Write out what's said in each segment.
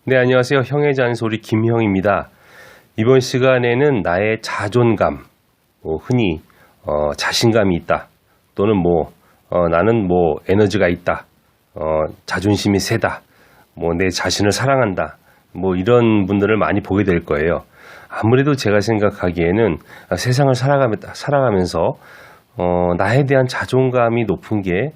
네, 안녕하세요. 형의 잔소리 김형입니다. 이번 시간에는 나의 자존감, 흔히 자신감이 있다, 또는 나는 에너지가 있다, 자존심이 세다, 내 자신을 사랑한다, 이런 분들을 많이 보게 될 거예요. 아무래도 제가 생각하기에는 세상을 살아가면서 나에 대한 자존감이 높은 게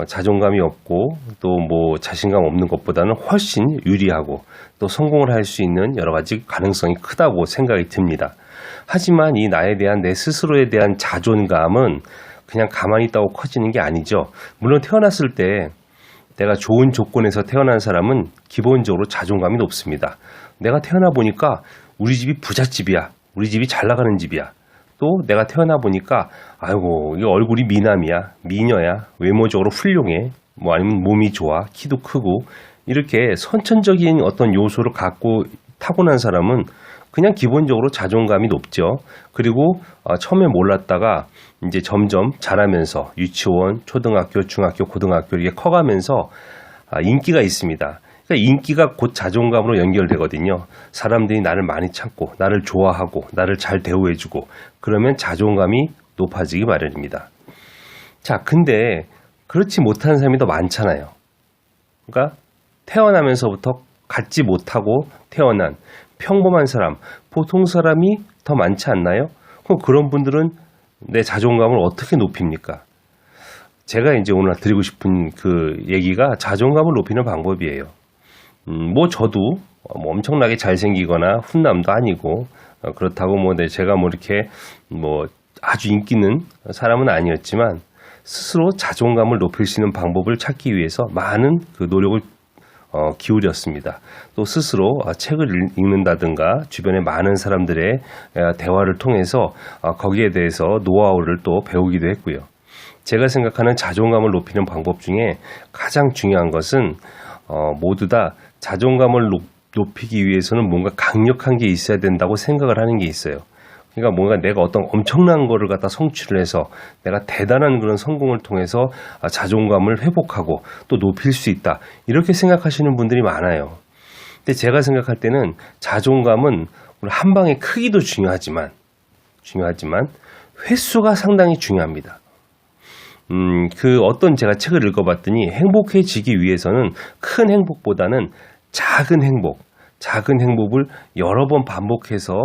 자존감이 없고 또 자신감 없는 것보다는 훨씬 유리하고 또 성공을 할 수 있는 여러 가지 가능성이 크다고 생각이 듭니다. 하지만 이 내 스스로에 대한 자존감은 그냥 가만히 있다고 커지는 게 아니죠. 물론 태어났을 때 내가 좋은 조건에서 태어난 사람은 기본적으로 자존감이 높습니다. 내가 태어나 보니까 우리 집이 부잣집이야. 우리 집이 잘 나가는 집이야. 또 내가 태어나 보니까 아이고, 이 얼굴이 미남이야, 미녀야, 외모적으로 훌륭해, 아니면 몸이 좋아, 키도 크고, 이렇게 선천적인 어떤 요소를 갖고 타고난 사람은 그냥 기본적으로 자존감이 높죠. 그리고 처음에 몰랐다가 이제 점점 자라면서 유치원, 초등학교, 중학교, 고등학교 이렇게 커가면서 인기가 있습니다. 그러니까 인기가 곧 자존감으로 연결되거든요. 사람들이 나를 많이 찾고 나를 좋아하고 나를 잘 대우해주고 그러면 자존감이 높아지기 마련입니다. 자, 근데 그렇지 못한 사람이 더 많잖아요. 그러니까 태어나면서부터 갖지 못하고 태어난 평범한 사람, 보통 사람이 더 많지 않나요? 그럼 그런 분들은 내 자존감을 어떻게 높입니까? 제가 이제 오늘 드리고 싶은 그 얘기가 자존감을 높이는 방법이에요. 저도 엄청나게 잘생기거나 훈남도 아니고 그렇다고 제가 이렇게 아주 인기 있는 사람은 아니었지만 스스로 자존감을 높일 수 있는 방법을 찾기 위해서 많은 그 노력을 기울였습니다. 또 스스로 책을 읽는다든가 주변에 많은 사람들의 대화를 통해서 거기에 대해서 노하우를 또 배우기도 했고요. 제가 생각하는 자존감을 높이는 방법 중에 가장 중요한 것은 모두 다 자존감을 높이기 위해서는 뭔가 강력한 게 있어야 된다고 생각을 하는 게 있어요. 그러니까 뭔가 내가 어떤 엄청난 거를 갖다 성취를 해서 내가 대단한 그런 성공을 통해서 자존감을 회복하고 또 높일 수 있다, 이렇게 생각하시는 분들이 많아요. 근데 제가 생각할 때는 자존감은 한 방의 크기도 중요하지만 횟수가 상당히 중요합니다. 제가 책을 읽어봤더니 행복해지기 위해서는 큰 행복보다는 작은 행복을 여러 번 반복해서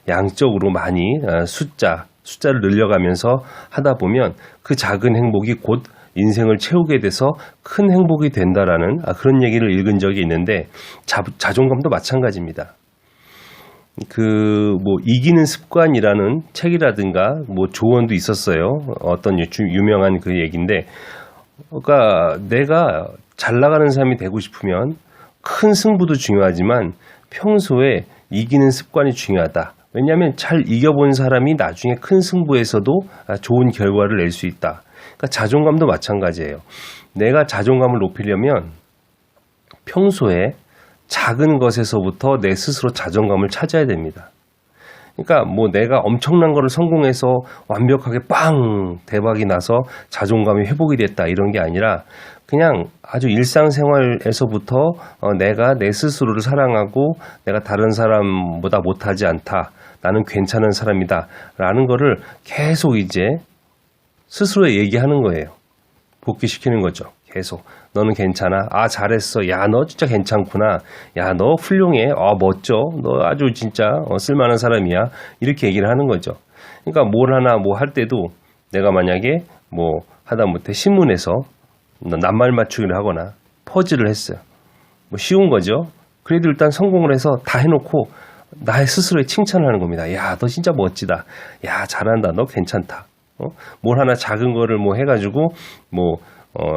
양적으로 많이 숫자를 늘려가면서 하다 보면 그 작은 행복이 곧 인생을 채우게 돼서 큰 행복이 된다라는 그런 얘기를 읽은 적이 있는데 자존감도 마찬가지입니다. 이기는 습관이라는 책이라든가 조언도 있었어요. 어떤 유명한 그 얘기인데, 그러니까 내가 잘 나가는 사람이 되고 싶으면 큰 승부도 중요하지만 평소에 이기는 습관이 중요하다. 왜냐하면 잘 이겨본 사람이 나중에 큰 승부에서도 좋은 결과를 낼 수 있다. 그러니까 자존감도 마찬가지예요. 내가 자존감을 높이려면 평소에 작은 것에서부터 내 스스로 자존감을 찾아야 됩니다. 그러니까 내가 엄청난 거를 성공해서 완벽하게 대박이 나서 자존감이 회복이 됐다, 이런 게 아니라 그냥 아주 일상생활에서부터 내가 내 스스로를 사랑하고 내가 다른 사람보다 못하지 않다, 나는 괜찮은 사람이다 라는 거를 계속 이제 스스로 얘기하는 거예요. 복귀시키는 거죠. 계속 너는 괜찮아, 잘했어, 야 너 진짜 괜찮구나, 야 너 훌륭해, 멋져, 너 아주 진짜 쓸만한 사람이야, 이렇게 얘기를 하는 거죠. 그러니까 뭘 하나 할 때도 내가 만약에 하다못해 신문에서 낱말 맞추기를 하거나 퍼즐을 했어요. 쉬운 거죠. 그래도 일단 성공을 해서 다 해놓고 나의 스스로에 칭찬을 하는 겁니다. 야 너 진짜 멋지다, 야 잘한다, 너 괜찮다. 뭘 하나 작은 거를 해가지고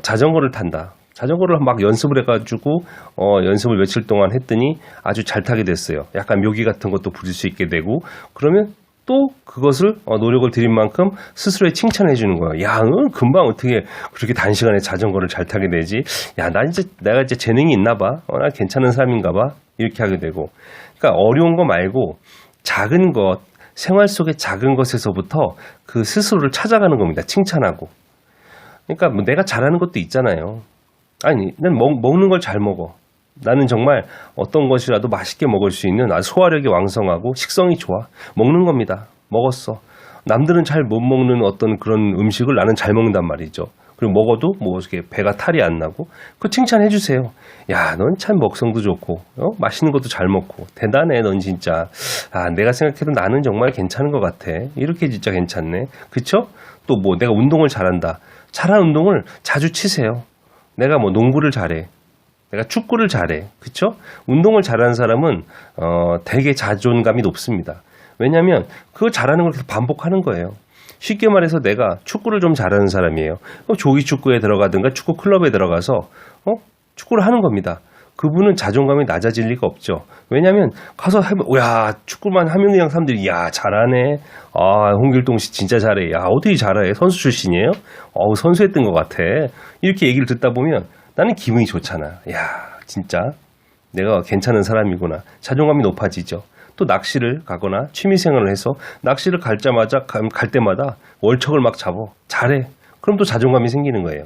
자전거를 탄다. 자전거를 막 연습을 해가지고 연습을 며칠 동안 했더니 아주 잘 타게 됐어요. 약간 묘기 같은 것도 부릴 수 있게 되고, 그러면 또 그것을 노력을 들인 만큼 스스로에 칭찬해 주는 거예요. 야, 금방 어떻게 그렇게 단시간에 자전거를 잘 타게 되지? 야, 내가 이제 재능이 있나 봐. 나 괜찮은 사람인가 봐. 이렇게 하게 되고. 그러니까 어려운 거 말고 작은 것, 생활 속의 작은 것에서부터 그 스스로를 찾아가는 겁니다. 칭찬하고. 그러니까 내가 잘하는 것도 있잖아요. 아니, 난 먹는 걸 잘 먹어. 나는 정말 어떤 것이라도 맛있게 먹을 수 있는 아주 소화력이 왕성하고 식성이 좋아. 먹는 겁니다. 먹었어. 남들은 잘 못 먹는 어떤 그런 음식을 나는 잘 먹는단 말이죠. 그리고 먹어도 뭐 이렇게 배가 탈이 안 나고 그거 칭찬해 주세요. 야, 넌 참 먹성도 좋고 맛있는 것도 잘 먹고 대단해. 넌 진짜 내가 생각해도 나는 정말 괜찮은 것 같아. 이렇게 진짜 괜찮네. 그쵸? 또 뭐 내가 운동을 잘한다. 잘한 운동을 자주 치세요. 내가 뭐 농구를 잘해. 내가 축구를 잘해. 그쵸? 운동을 잘하는 사람은 되게 자존감이 높습니다. 왜냐하면 그거 잘하는 걸 계속 반복하는 거예요. 쉽게 말해서 내가 축구를 좀 잘하는 사람이에요. 조기 축구에 들어가든가 축구 클럽에 들어가서 축구를 하는 겁니다. 그분은 자존감이 낮아질 리가 없죠. 왜냐하면 가서 해봐, 야, 축구만 하면 그냥 사람들이 야, 잘하네. 홍길동 씨 진짜 잘해. 야, 어떻게 잘해? 선수 출신이에요? 선수했던 것 같아. 이렇게 얘기를 듣다 보면 나는 기분이 좋잖아. 야, 진짜 내가 괜찮은 사람이구나. 자존감이 높아지죠. 또 낚시를 가거나 취미생활을 해서 낚시를 갈 때마다 월척을 막 잡아. 잘해. 그럼 또 자존감이 생기는 거예요.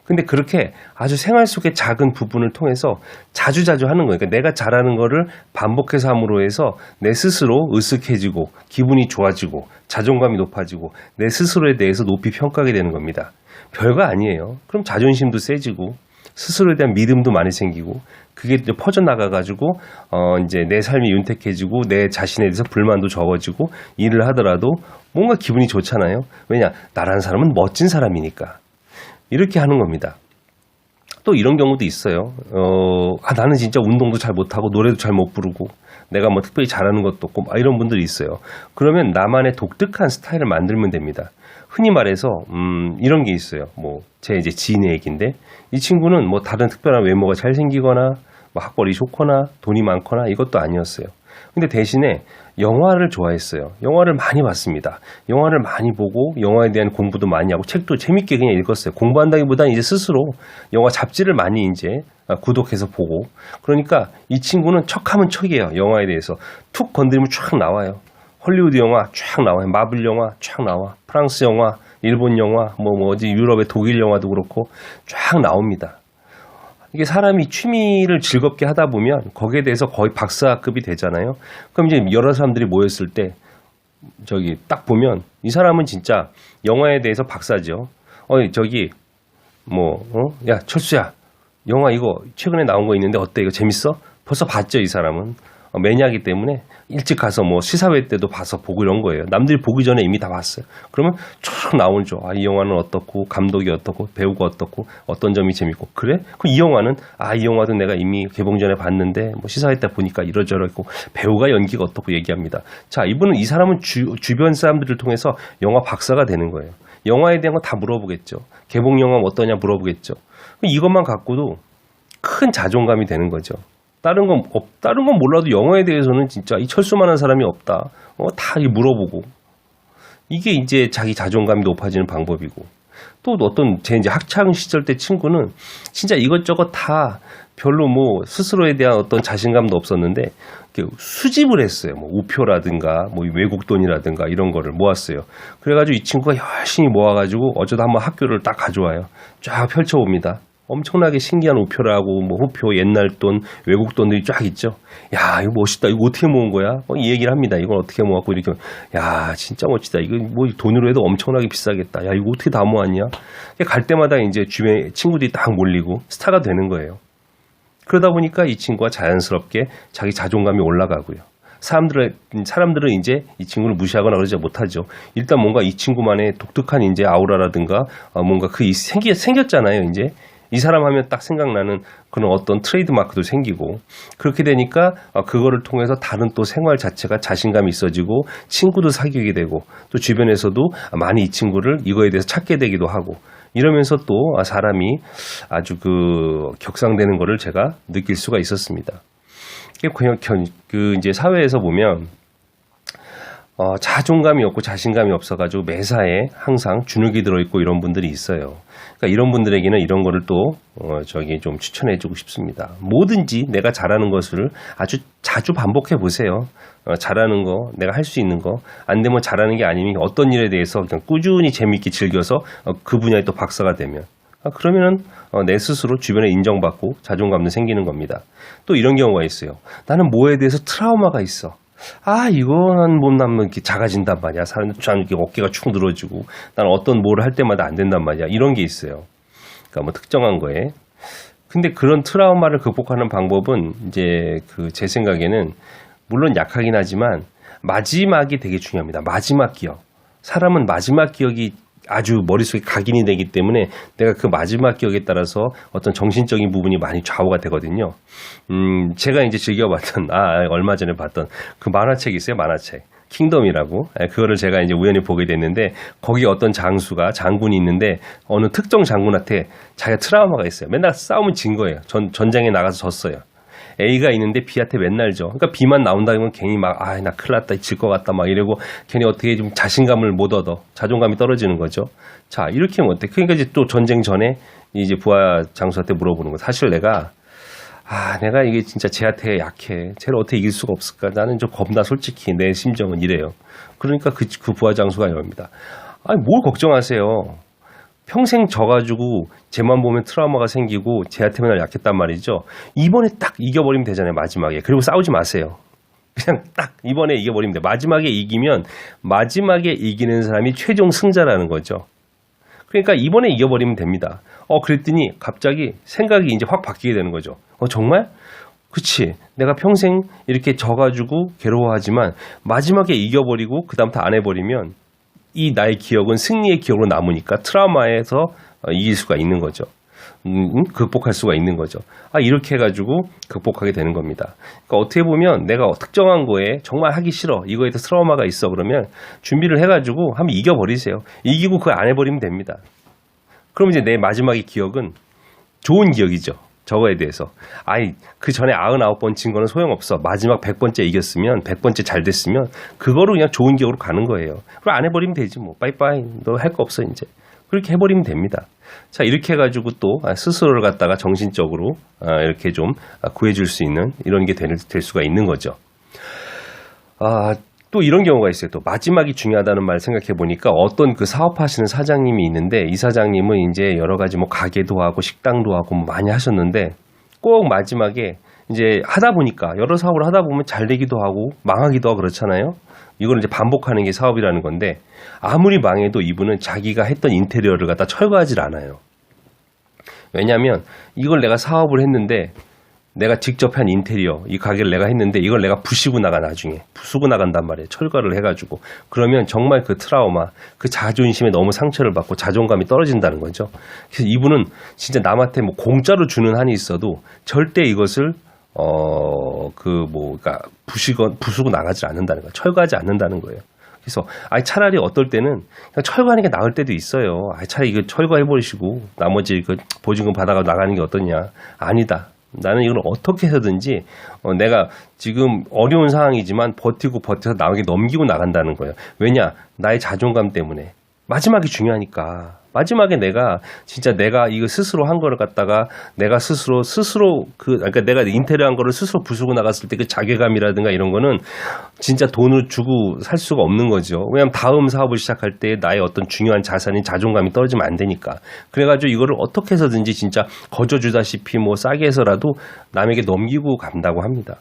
근데 그렇게 아주 생활 속의 작은 부분을 통해서 자주자주 하는 거예요. 그러니까 내가 잘하는 거를 반복해서 함으로 해서 내 스스로 으쓱해지고 기분이 좋아지고 자존감이 높아지고 내 스스로에 대해서 높이 평가하게 되는 겁니다. 별거 아니에요. 그럼 자존심도 세지고 스스로에 대한 믿음도 많이 생기고 그게 이제 퍼져나가가지고 이제 내 삶이 윤택해지고 내 자신에 대해서 불만도 적어지고 일을 하더라도 뭔가 기분이 좋잖아요. 왜냐? 나라는 사람은 멋진 사람이니까. 이렇게 하는 겁니다. 또 이런 경우도 있어요. 나는 진짜 운동도 잘 못하고 노래도 잘 못 부르고 내가 뭐 특별히 잘하는 것도 없고 이런 분들이 있어요. 그러면 나만의 독특한 스타일을 만들면 됩니다. 흔히 말해서 이런 게 있어요. 뭐 제 이제 지인의 얘기인데 이 친구는 뭐 다른 특별한 외모가 잘생기거나 뭐 학벌이 좋거나 돈이 많거나 이것도 아니었어요. 근데 대신에 영화를 좋아했어요. 영화를 많이 봤습니다. 영화를 많이 보고 영화에 대한 공부도 많이 하고 책도 재밌게 그냥 읽었어요. 공부한다기보다는 이제 스스로 영화 잡지를 많이 이제 구독해서 보고 그러니까 이 친구는 척하면 척이에요. 영화에 대해서 툭 건드리면 쫙 나와요. 헐리우드 영화 쫙 나와요. 마블 영화 쫙 나와. 프랑스 영화, 일본 영화, 어디 유럽의 독일 영화도 그렇고 쫙 나옵니다. 이게 사람이 취미를 즐겁게 하다 보면 거기에 대해서 거의 박사급이 되잖아요. 그럼 이제 여러 사람들이 모였을 때 딱 보면 이 사람은 진짜 영화에 대해서 박사죠. 야, 철수야. 영화 이거 최근에 나온 거 있는데 어때? 이거 재밌어? 벌써 봤죠, 이 사람은. 매니아이기 때문에 일찍 가서 뭐 시사회 때도 봐서 보고 이런 거예요. 남들이 보기 전에 이미 다 봤어요. 그러면 쭉 나오죠. 이 영화는 어떻고 감독이 어떻고 배우가 어떻고 어떤 점이 재밌고 그래? 그럼 이 영화는 이 영화도 내가 이미 개봉 전에 봤는데 뭐 시사회 때 보니까 이러저러고 배우가 연기가 어떻고 얘기합니다. 자, 이 사람은 주변 사람들을 통해서 영화 박사가 되는 거예요. 영화에 대한 거 다 물어보겠죠. 개봉 영화 어떠냐 물어보겠죠. 이것만 갖고도 큰 자존감이 되는 거죠. 다른 건 몰라도 영어에 대해서는 진짜 이 철수만한 사람이 없다. 다 물어보고. 이게 이제 자기 자존감이 높아지는 방법이고. 또 어떤 제 이제 학창 시절 때 친구는 진짜 이것저것 다 별로 뭐 스스로에 대한 어떤 자신감도 없었는데 수집을 했어요. 뭐 우표라든가 뭐 외국 돈이라든가 이런 거를 모았어요. 그래가지고 이 친구가 열심히 모아가지고 어쩌다 한번 학교를 딱 가져와요. 쫙 펼쳐봅니다. 엄청나게 신기한 우표라고 뭐 후표, 옛날 돈, 외국 돈들이 쫙 있죠. 야, 이거 멋있다. 이거 어떻게 모은 거야? 이 얘기를 합니다. 이걸 어떻게 모았고 이렇게. 야, 진짜 멋지다. 이거 뭐 돈으로 해도 엄청나게 비싸겠다. 야, 이거 어떻게 다 모았냐? 갈 때마다 이제 주변에 친구들이 딱 몰리고 스타가 되는 거예요. 그러다 보니까 이 친구가 자연스럽게 자기 자존감이 올라가고요. 사람들은 이제 이 친구를 무시하거나 그러지 못하죠. 일단 뭔가 이 친구만의 독특한 이제 아우라라든가 뭔가 생겼잖아요. 이제. 이 사람 하면 딱 생각나는 그런 어떤 트레이드 마크도 생기고 그렇게 되니까 그거를 통해서 다른 또 생활 자체가 자신감이 있어지고 친구도 사귀게 되고 또 주변에서도 많이 이 친구를 이거에 대해서 찾게 되기도 하고 이러면서 또 사람이 아주 격상되는 거를 제가 느낄 수가 있었습니다. 이제 사회에서 보면 자존감이 없고 자신감이 없어가지고 매사에 항상 주눅이 들어있고 이런 분들이 있어요. 그러니까 이런 분들에게는 이런 거를 또 좀 추천해주고 싶습니다. 뭐든지 내가 잘하는 것을 아주 자주 반복해 보세요. 잘하는 거, 내가 할 수 있는 거, 안 되면 잘하는 게 아니면 어떤 일에 대해서 그냥 꾸준히 재미있게 즐겨서 그 분야에 또 박사가 되면 그러면은 내 스스로 주변에 인정받고 자존감도 생기는 겁니다. 또 이런 경우가 있어요. 나는 뭐에 대해서 트라우마가 있어. 이거는 못 나면 이렇게 작아진단 말이야. 사람들 이렇게 어깨가 축 늘어지고 나는 어떤 뭐를 할 때마다 안 된단 말이야. 이런 게 있어요. 그러니까 뭐 특정한 거에. 근데 그런 트라우마를 극복하는 방법은 이제 제 생각에는 물론 약하긴 하지만 마지막이 되게 중요합니다. 마지막 기억. 사람은 마지막 기억이 아주 머릿속에 각인이 되기 때문에 내가 그 마지막 기억에 따라서 어떤 정신적인 부분이 많이 좌우가 되거든요. 제가 이제 즐겨봤던, 얼마 전에 봤던 그 만화책이 있어요. 만화책. 킹덤이라고. 그거를 제가 이제 우연히 보게 됐는데 거기 어떤 장군이 있는데 어느 특정 장군한테 자기가 트라우마가 있어요. 맨날 싸우면 진 거예요. 전쟁에 나가서 졌어요. A가 있는데 B한테 맨날 져. 그러니까 B만 나온다면 괜히 나 큰일 났다, 질 것 같다, 이러고 괜히 어떻게 좀 자신감을 못 얻어. 자존감이 떨어지는 거죠. 자, 이렇게 하면 어때? 그러니까 이제 또 전쟁 전에 이제 부하 장수한테 물어보는 거. 사실 내가 이게 진짜 쟤한테 약해. 쟤를 어떻게 이길 수가 없을까? 나는 좀 겁나 솔직히 내 심정은 이래요. 그러니까 그 부하 장수가 이럽니다. 뭘 걱정하세요. 평생 져가지고 쟤만 보면 트라우마가 생기고 쟤한테 맨날 약했단 말이죠. 이번에 딱 이겨버리면 되잖아요. 마지막에. 그리고 싸우지 마세요. 그냥 딱 이번에 이겨버리면 돼요. 마지막에 이기면 마지막에 이기는 사람이 최종 승자라는 거죠. 그러니까 이번에 이겨버리면 됩니다. 그랬더니 갑자기 생각이 이제 확 바뀌게 되는 거죠. 정말? 그치. 내가 평생 이렇게 져가지고 괴로워하지만 마지막에 이겨버리고 그다음부터 안 해버리면 이 나의 기억은 승리의 기억으로 남으니까 트라우마에서 이길 수가 있는 거죠. 극복할 수가 있는 거죠. 이렇게 해가지고 극복하게 되는 겁니다. 그러니까 어떻게 보면 내가 특정한 거에 정말 하기 싫어. 이거에 대해서 트라우마가 있어. 그러면 준비를 해가지고 한번 이겨버리세요. 이기고 그거 안 해버리면 됩니다. 그럼 이제 내 마지막의 기억은 좋은 기억이죠. 저거에 대해서. 그 전에 99번 진 거는 소용없어. 마지막 100번째 이겼으면, 100번째 잘 됐으면, 그거로 그냥 좋은 기억으로 가는 거예요. 그럼 안 해버리면 되지, 뭐. 빠이빠이. 너 할 거 없어, 이제. 그렇게 해버리면 됩니다. 자, 이렇게 해가지고 또 스스로를 갖다가 정신적으로 이렇게 좀 구해줄 수 있는 이런 게 될 수가 있는 거죠. 또 이런 경우가 있어요. 또 마지막이 중요하다는 말 생각해 보니까 어떤 그 사업하시는 사장님이 있는데 이 사장님은 이제 여러 가지 뭐 가게도 하고 식당도 하고 뭐 많이 하셨는데 꼭 마지막에 이제 하다 보니까 여러 사업을 하다 보면 잘 되기도 하고 망하기도 하고 그렇잖아요. 이걸 이제 반복하는 게 사업이라는 건데 아무리 망해도 이분은 자기가 했던 인테리어를 갖다 철거하질 않아요. 왜냐하면 이걸 내가 사업을 했는데 내가 직접 한 인테리어, 이 가게를 내가 했는데 이걸 내가 부수고 나간단 말이에요. 철거를 해가지고. 그러면 정말 그 트라우마, 그 자존심에 너무 상처를 받고 자존감이 떨어진다는 거죠. 그래서 이분은 진짜 남한테 뭐 공짜로 주는 한이 있어도 절대 이것을 그러니까 부수고 나가지 않는다는 거예요. 철거하지 않는다는 거예요. 그래서 차라리 어떨 때는 그냥 철거하는 게 나을 때도 있어요. 차라리 이거 철거해버리시고 나머지 그 보증금 받아가 나가는 게 어떠냐. 아니다. 나는 이걸 어떻게 해서든지 내가 지금 어려운 상황이지만 버텨서 나에게 넘기고 나간다는 거예요. 왜냐? 나의 자존감 때문에. 마지막이 중요하니까. 마지막에 내가 이거 스스로 한 거를 갖다가 내가 스스로 그러니까 내가 인테리어 한 거를 스스로 부수고 나갔을 때 그 자괴감이라든가 이런 거는 진짜 돈을 주고 살 수가 없는 거죠. 왜냐하면 다음 사업을 시작할 때 나의 어떤 중요한 자산인 자존감이 떨어지면 안 되니까. 그래가지고 이거를 어떻게 해서든지 진짜 거저주다시피 뭐 싸게 해서라도 남에게 넘기고 간다고 합니다.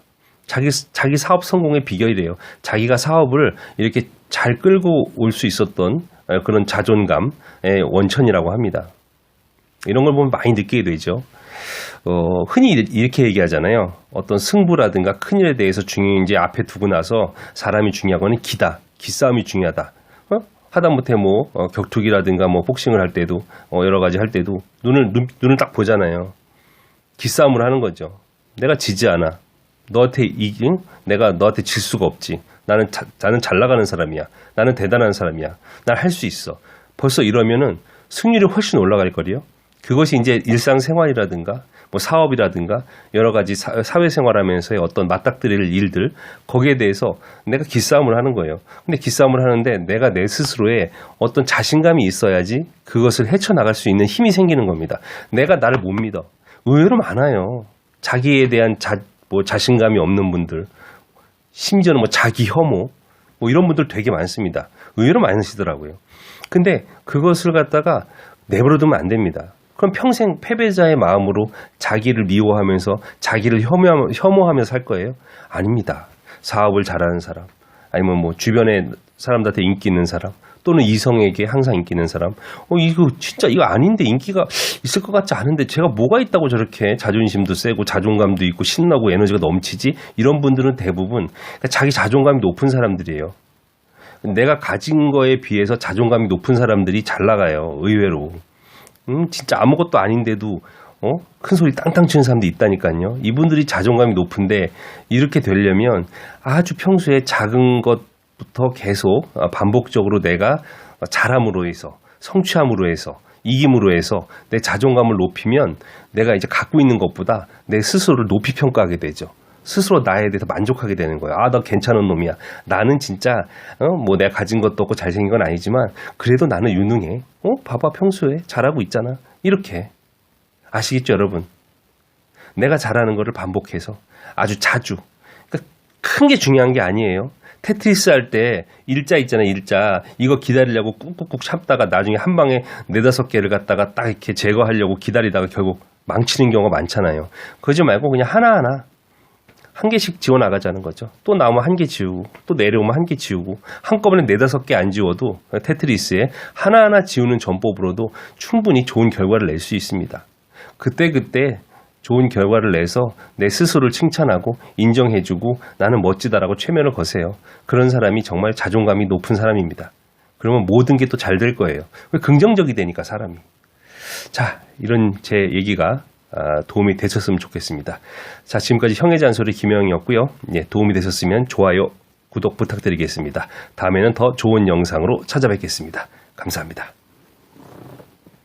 자기 사업 성공의 비결이래요. 자기가 사업을 이렇게 잘 끌고 올 수 있었던 그런 자존감의 원천이라고 합니다. 이런 걸 보면 많이 느끼게 되죠. 흔히 이렇게 얘기하잖아요. 어떤 승부라든가 큰일에 대해서 중요한지 앞에 두고 나서 사람이 중요한 거는 기싸움이 중요하다. 하다못해 뭐 격투기라든가 뭐 복싱을 할 때도 여러 가지 할 때도 눈을 딱 보잖아요. 기싸움을 하는 거죠. 내가 지지 않아. 내가 너한테 질 수가 없지. 나는 잘 나가는 사람이야. 나는 대단한 사람이야. 난 할 수 있어. 벌써 이러면은 승률이 훨씬 올라갈 거리요. 그것이 이제 일상생활이라든가 뭐 사업이라든가 여러 가지 사회생활하면서의 어떤 맞닥뜨릴 일들 거기에 대해서 내가 기싸움을 하는 거예요. 근데 기싸움을 하는데 내가 내 스스로에 어떤 자신감이 있어야지 그것을 헤쳐나갈 수 있는 힘이 생기는 겁니다. 내가 나를 못 믿어. 의외로 많아요. 자기에 대한 자신감이 없는 분들, 심지어는 뭐 자기 혐오, 뭐 이런 분들 되게 많습니다. 의외로 많으시더라고요. 근데 그것을 갖다가 내버려두면 안 됩니다. 그럼 평생 패배자의 마음으로 자기를 미워하면서 자기를 혐오하면서 살 거예요? 아닙니다. 사업을 잘하는 사람, 아니면 뭐 주변에 사람들한테 인기 있는 사람, 또는 이성에게 항상 인기 있는 사람, 이거 진짜 이거 아닌데 인기가 있을 것 같지 않은데 제가 뭐가 있다고 저렇게 자존심도 세고 자존감도 있고 신나고 에너지가 넘치지? 이런 분들은 대부분 자기 자존감이 높은 사람들이에요. 내가 가진 거에 비해서 자존감이 높은 사람들이 잘 나가요. 의외로. 진짜 아무것도 아닌데도 큰 소리 땅땅 치는 사람도 있다니까요. 이분들이 자존감이 높은데 이렇게 되려면 아주 평소에 작은 것부터 계속 반복적으로 내가 잘함으로 해서, 성취함으로 해서, 이김으로 해서 내 자존감을 높이면 내가 이제 갖고 있는 것보다 내 스스로를 높이 평가하게 되죠. 스스로 나에 대해서 만족하게 되는 거예요. 아, 너 괜찮은 놈이야. 나는 진짜 뭐 내가 가진 것도 없고 잘생긴 건 아니지만 그래도 나는 유능해. 봐봐, 평소에 잘하고 있잖아. 이렇게. 아시겠죠, 여러분? 내가 잘하는 거를 반복해서 아주 자주. 그러니까 큰 게 중요한 게 아니에요. 테트리스 할 때 일자 있잖아요, 일자. 이거 기다리려고 꾹꾹꾹 참다가 나중에 한 방에 4-5개를 갖다가 딱 이렇게 제거하려고 기다리다가 결국 망치는 경우가 많잖아요. 그러지 말고 그냥 하나하나 한 개씩 지워 나가자는 거죠. 또 나오면 한 개 지우고, 또 내려오면 한 개 지우고, 한꺼번에 4-5개 안 지워도 테트리스에 하나하나 지우는 전법으로도 충분히 좋은 결과를 낼 수 있습니다. 그때 좋은 결과를 내서 내 스스로를 칭찬하고 인정해주고 나는 멋지다라고 최면을 거세요. 그런 사람이 정말 자존감이 높은 사람입니다. 그러면 모든 게 또 잘 될 거예요. 긍정적이 되니까 사람이. 자, 이런 제 얘기가 도움이 되셨으면 좋겠습니다. 자, 지금까지 형의 잔소리 김영이었고요. 예, 도움이 되셨으면 좋아요, 구독 부탁드리겠습니다. 다음에는 더 좋은 영상으로 찾아뵙겠습니다. 감사합니다.